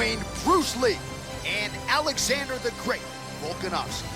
between Bruce Lee and Alexander the Great Volkanovski.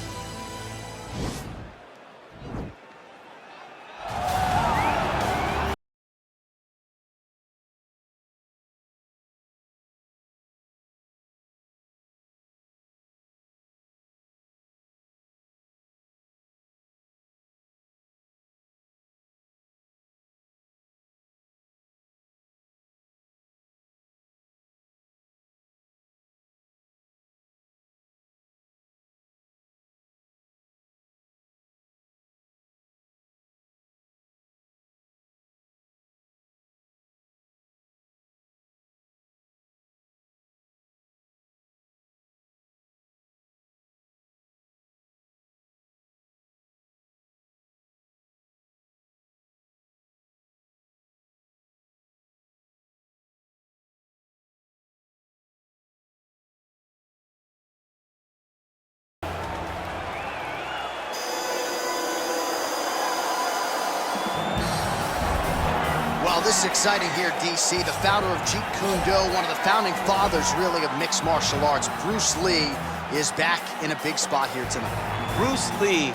Well, this is exciting here, DC. The founder of Jeet Kune Do, one of the founding fathers, really, of mixed martial arts, Bruce Lee, is back in a big spot here tonight. Bruce Lee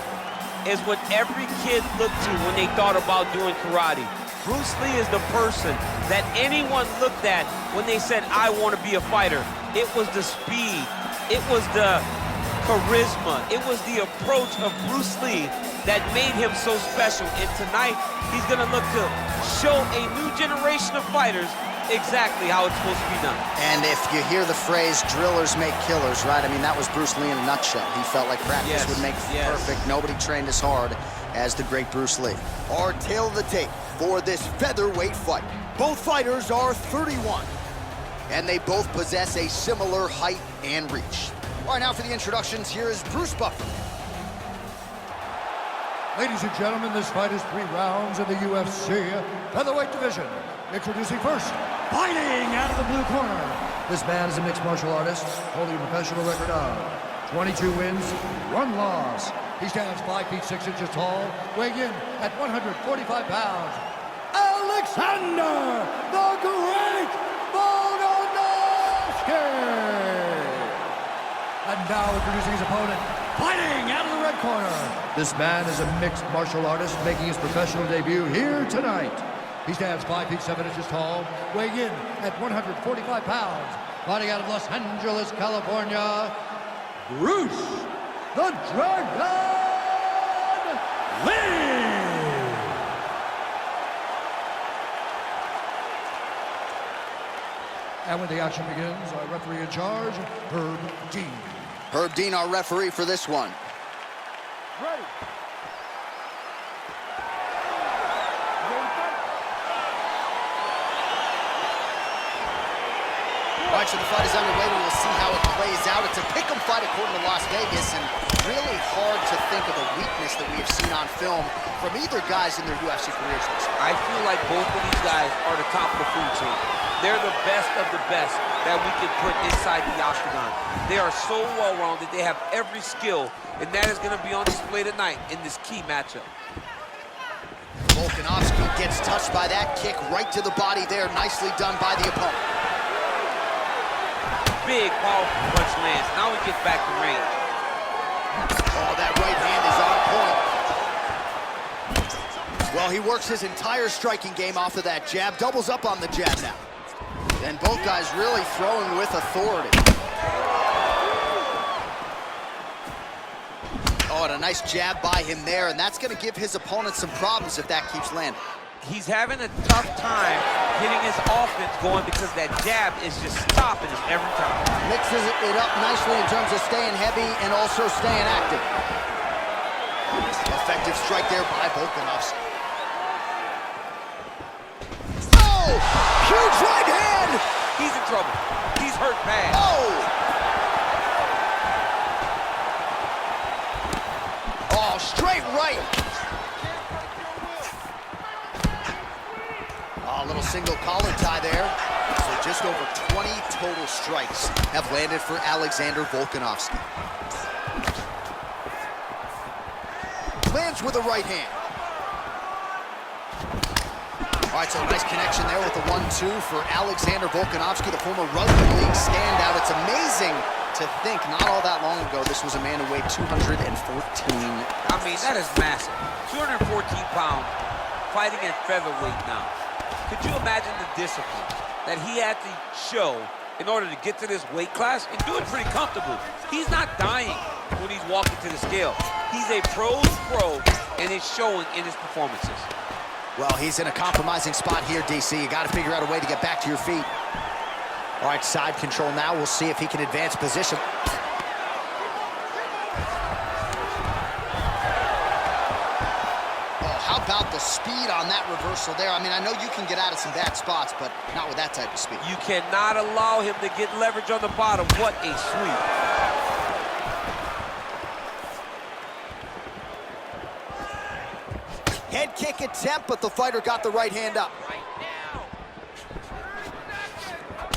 is what every kid looked to when they thought about doing karate. Bruce Lee is the person that anyone looked at when they said, I want to be a fighter. It was the speed. It was the charisma. It was the approach of Bruce Lee that made him so special. And tonight, he's going to look to show a new generation of fighters exactly how it's supposed to be done. And if you hear the phrase, drillers make killers, right? I mean, that was Bruce Lee in a nutshell. He felt like practice would make perfect. Nobody trained as hard as the great Bruce Lee. Our tail of the tape for this featherweight fight. Both fighters are 31, and they both possess a similar height and reach. All right, now for the introductions, here is Bruce Buffer. Ladies and gentlemen, this fight is 3 rounds in the UFC featherweight division. Introducing first, fighting out of the blue corner. This man is a mixed martial artist, holding a professional record of 22 wins, 1 loss. He stands 5 feet 6 inches tall, weighing in at 145 pounds. Alexander the Great Volkanovski! And now introducing his opponent, fighting out of the red corner. This man is a mixed martial artist making his professional debut here tonight. He stands 5 feet 7 inches tall, weighing in at 145 pounds. Fighting out of Los Angeles, California, Bruce the Dragon Lee! And when the action begins, our referee in charge, Herb Dean. Herb Dean, our referee for this one. Ready. All right, so the fight is underway. We will see how it plays out. It's a pick'em fight according to Las Vegas, and really hard to think of a weakness that we have seen on film from either guys in their UFC careers. I feel like both of these guys are the top of the food chain. They're the best of the best that we can put inside the octagon. They are so well-rounded. They have every skill, and that is going to be on display tonight in this key matchup. Volkanovski gets touched by that kick right to the body there. Nicely done by the opponent. Big, powerful punch lands. Now he gets back to range. Oh, that right hand is on point. Well, he works his entire striking game off of that jab. Doubles up on the jab now. And both guys really throwing with authority. Oh, and a nice jab by him there, and that's going to give his opponent some problems if that keeps landing. He's having a tough time getting his offense going because that jab is just stopping him every time. Mixes it up nicely in terms of staying heavy and also staying active. Effective strike there by Volkanovski. Oh! Huge right hand! He's in trouble. He's hurt bad. Oh! Oh, straight right. Oh, a little single collar tie there. So just over 20 total strikes have landed for Alexander Volkanovski. Lands with a right hand. All right, so nice connection there with the 1-2 for Alexander Volkanovski, the former rugby league standout at to think not all that long ago, this was a man who weighed 214 pounds. I mean, that is massive. 214 pounds, fighting at featherweight now. Could you imagine the discipline that he had to show in order to get to this weight class and do it pretty comfortably? He's not dying when he's walking to the scale. He's a pro's pro, and it's showing in his performances. Well, he's in a compromising spot here, DC. You got to figure out a way to get back to your feet. All right, side control now. We'll see if he can advance position. Oh, how about the speed on that reversal there? I mean, I know you can get out of some bad spots, but not with that type of speed. You cannot allow him to get leverage on the bottom. What a sweep. Head kick attempt, but the fighter got the right hand up.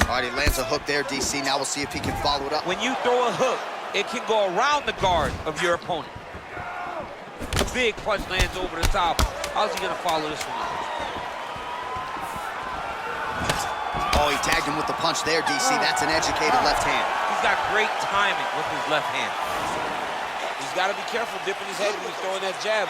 All right, he lands a hook there, DC. Now we'll see if he can follow it up. When you throw a hook, it can go around the guard of your opponent. A big punch lands over the top. How's he gonna follow this one up? Oh, he tagged him with the punch there, DC. That's an educated left hand. He's got great timing with his left hand. He's got to be careful dipping his head when he's throwing that jab.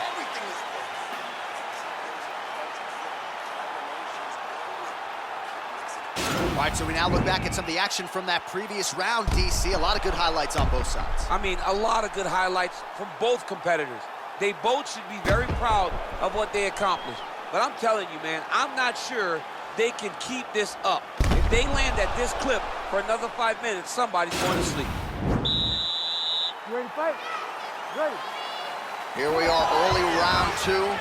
All right, so we now look back at some of the action from that previous round, DC. A lot of good highlights on both sides. I mean, a lot of good highlights from both competitors. They both should be very proud of what they accomplished. But I'm telling you, man, I'm not sure they can keep this up. If they land at this clip for another 5 minutes, somebody's going to sleep. You ready to fight? Ready. Here we are, early round 2.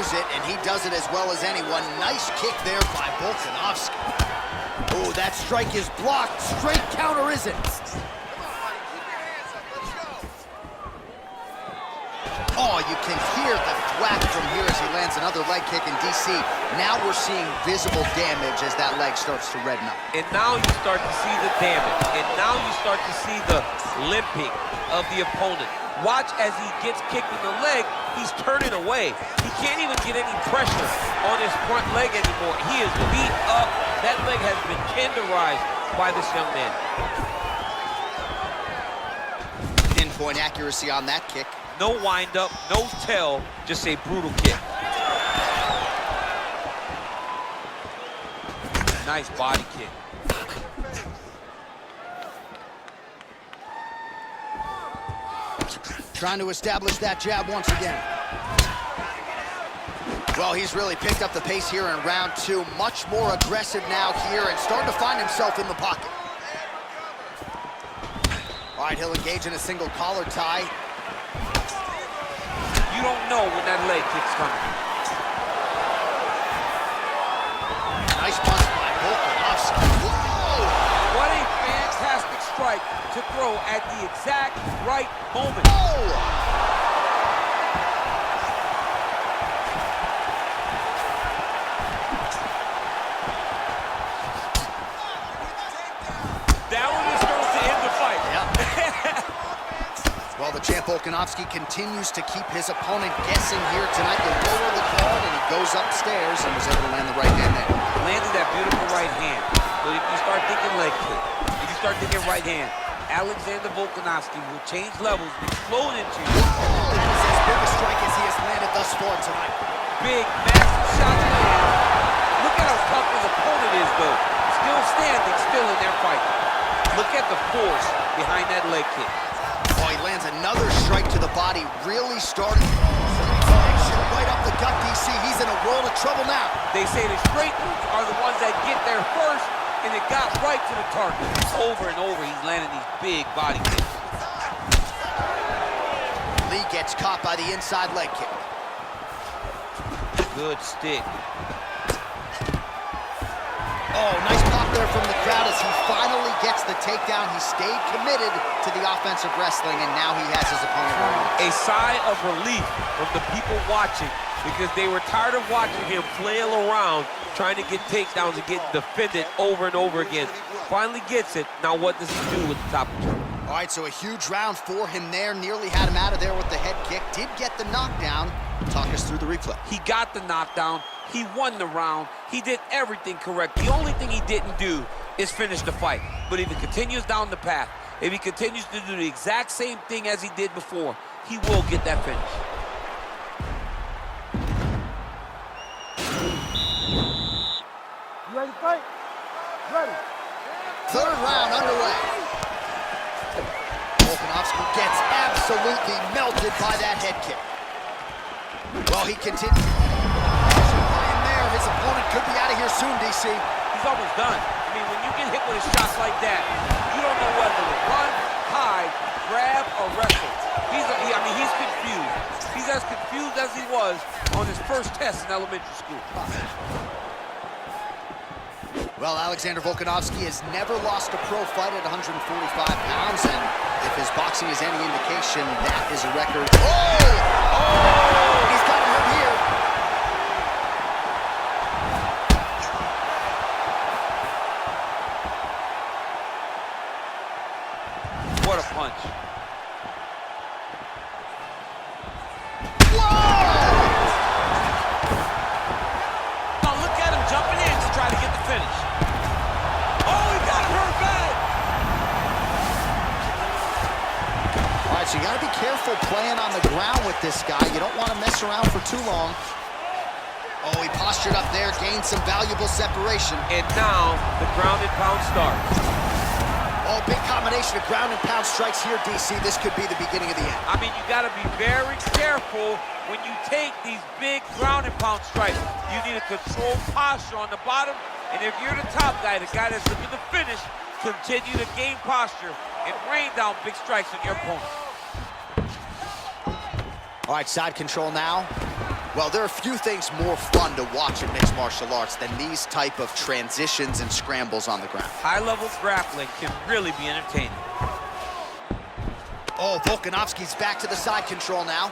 It, and he does it as well as anyone. Nice kick there by Volkanovski. Oh, that strike is blocked. Straight counter isn't. Oh, you can hear the thwack from here as he lands another leg kick in DC. Now we're seeing visible damage as that leg starts to redden up. And now you start to see the damage. And now you start to see the limping of the opponent. Watch as he gets kicked in the leg, he's turning away. He can't even get any pressure on his front leg anymore. He is beat up. That leg has been tenderized by this young man. Pinpoint accuracy on that kick. No wind-up, no tell, just a brutal kick. Nice body kick. Trying to establish that jab once again. Well, he's really picked up the pace here in round 2. Much more aggressive now here and starting to find himself in the pocket. All right, he'll engage in a single collar tie. You don't know when that leg kick's coming. Nice punch by Volkanovski. Whoa! What a fantastic strike to throw at the exact right moment. Oh! That one is going to end the fight. Yep. Well, the champ Volkanovski continues to keep his opponent guessing here tonight. They lower the guard, and he goes upstairs and was able to land the right hand there. Landed that beautiful right hand. But if you start thinking leg kick, if you start thinking right hand, Alexander Volkanovski will change levels, explode into you. That is as big a strike as he has landed thus far tonight. Big, massive shots land. Look at how tough his opponent is, though. Still standing, still in their fight. Look at the force behind that leg kick. Oh, he lands another strike to the body, really starting connection right up the gut, DC. He's in a world of trouble now. They say the straight moves are the ones that get there first, and it got right to the target. Over and over, he's landing these big body kicks. Lee gets caught by the inside leg kick. Good stick. Oh, nice pop there from the crowd as he finally gets the takedown. He stayed committed to the offensive wrestling, and now he has his opponent where A sigh of relief from the people watching, because they were tired of watching him flail around trying to get takedowns and get defended over and over again. Finally gets it. Now what does he do with the top control? All right, so a huge round for him there. Nearly had him out of there with the head kick. Did get the knockdown. Talk us through the replay. He got the knockdown. He won the round. He did everything correct. The only thing he didn't do is finish the fight. But if he continues down the path, if he continues to do the exact same thing as he did before, he will get that finish. You ready to fight? Ready. Third round underway. Volkanovski gets absolutely melted by that head kick. Well, he continues. His opponent could be out of here soon, DC. He's almost done. I mean, when you get hit with a shot like that, you don't know whether to run, hide, grab, or wrestle. He's confused. He's as confused as he was on his first test in elementary school. Well, Alexander Volkanovski has never lost a pro fight at 145 pounds, and if his boxing is any indication, that is a record. Oh! He's got him hurt here. What a punch. Whoa! Now look at him jumping in to try to get the finish. Oh, he got hurt bad. All right, so you got to be careful playing on the ground with this guy. You don't want to mess around for too long. Oh, he postured up there, gained some valuable separation. And now the ground and pound starts. Oh, big combination of ground and pound strikes here, DC. This could be the beginning of the end. I mean, you got to be very careful when you take these big ground and pound strikes. You need a controlled posture on the bottom, and if you're the top guy, the guy that's looking to finish, continue to gain posture and rain down big strikes on your opponent. All right, side control now. Well, there are few things more fun to watch in mixed martial arts than these type of transitions and scrambles on the ground. High-level grappling can really be entertaining. Oh, Volkanovski's back to the side control now.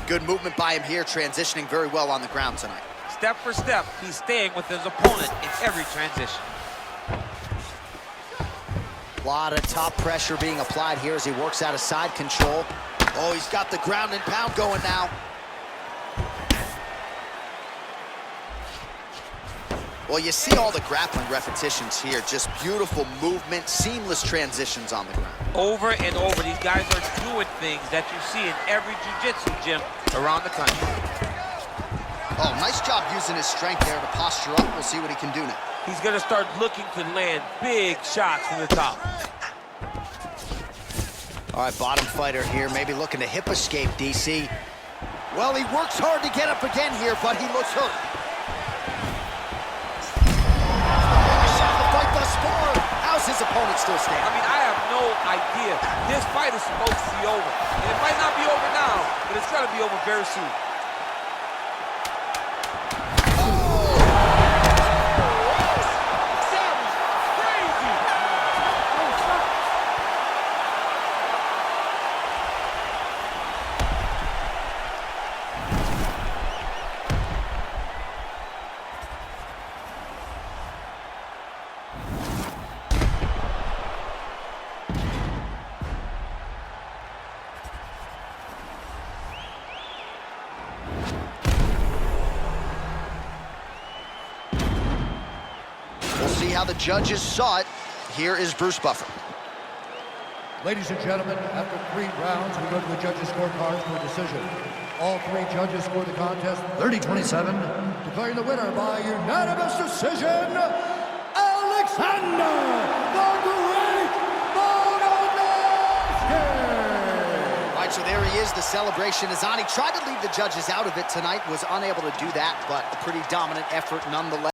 Good movement by him here, transitioning very well on the ground tonight. Step for step, he's staying with his opponent in every transition. A lot of top pressure being applied here as he works out of side control. Oh, he's got the ground and pound going now. Well, you see all the grappling repetitions here. Just beautiful movement, seamless transitions on the ground. Over and over, these guys are doing things that you see in every jiu-jitsu gym around the country. Oh, nice job using his strength there to posture up. We'll see what he can do now. He's going to start looking to land big shots from the top. All right, bottom fighter here, maybe looking to hip escape, DC. Well, he works hard to get up again here, but he looks hurt. How's his opponent still standing? I mean, I have no idea. This fight is supposed to be over. And it might not be over now, but it's going to be over very soon. See how the judges saw it. Here is Bruce Buffer. Ladies and gentlemen, after 3 rounds, we go to the judges' scorecards for a decision. All 3 judges scored the contest 30-27, declaring the winner by unanimous decision, Alexander the Great Volkanovski! All right, so there he is, the celebration is on. He tried to leave the judges out of it tonight, was unable to do that, but a pretty dominant effort nonetheless.